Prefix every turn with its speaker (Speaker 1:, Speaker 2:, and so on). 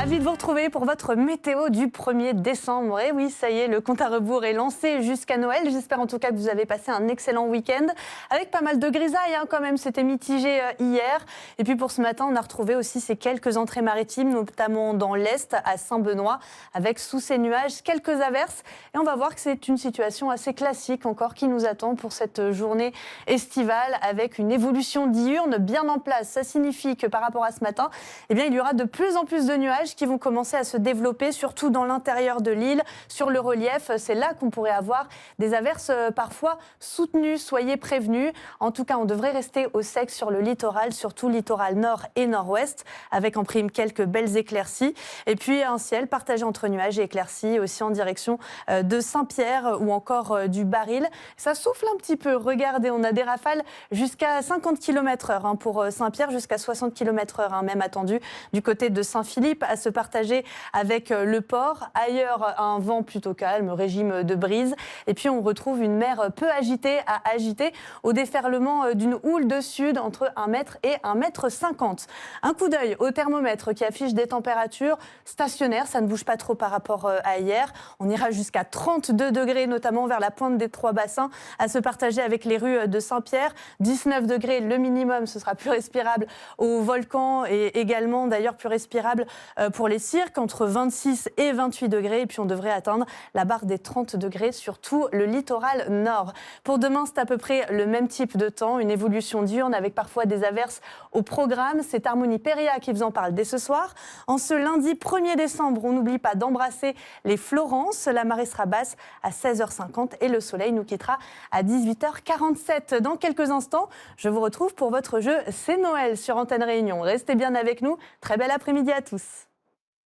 Speaker 1: Ravi de vous retrouver pour votre météo du 1er décembre. Et oui, ça y est, le compte à rebours est lancé jusqu'à Noël. J'espère en tout cas que vous avez passé un excellent week-end avec pas mal de grisailles quand même. C'était mitigé hier. Et puis pour ce matin, on a retrouvé aussi ces quelques entrées maritimes, notamment dans l'Est, à Saint-Benoît, avec sous ces nuages quelques averses. Et on va voir que c'est une situation assez classique encore qui nous attend pour cette journée estivale avec une évolution diurne bien en place. Ça signifie que par rapport à ce matin, eh bien, il y aura de plus en plus de nuages qui vont commencer à se développer, surtout dans l'intérieur de l'île, sur le relief. C'est là qu'on pourrait avoir des averses parfois soutenues. Soyez prévenus. En tout cas, on devrait rester au sec sur le littoral, surtout littoral nord et nord-ouest, avec en prime quelques belles éclaircies. Et puis un ciel partagé entre nuages et éclaircies, aussi en direction de Saint-Pierre ou encore du Baril. Ça souffle un petit peu. Regardez, on a des rafales jusqu'à 50 km/h pour Saint-Pierre, jusqu'à 60 km/h même attendu du côté de Saint-Philippe, à se partager avec le port. Ailleurs, un vent plutôt calme, régime de brise. Et puis, on retrouve une mer peu agitée à agiter au déferlement d'une houle de sud entre 1 mètre et 1,50 m. Un coup d'œil au thermomètre qui affiche des températures stationnaires. Ça ne bouge pas trop par rapport à hier. On ira jusqu'à 32 degrés, notamment vers la pointe des Trois Bassins, à se partager avec les rues de Saint-Pierre. 19 degrés, le minimum, ce sera plus respirable au volcan et également d'ailleurs plus respirable pour les cirques, entre 26 et 28 degrés. Et puis on devrait atteindre la barre des 30 degrés sur tout le littoral nord. Pour demain, c'est à peu près le même type de temps, une évolution diurne avec parfois des averses au programme. C'est Harmonie Péria qui vous en parle dès ce soir. En ce lundi 1er décembre, on n'oublie pas d'embrasser les Florences. La marée sera basse à 16h50 et le soleil nous quittera à 18h47. Dans quelques instants, je vous retrouve pour votre jeu C'est Noël sur Antenne Réunion. Restez bien avec nous. Très bel après-midi à tous.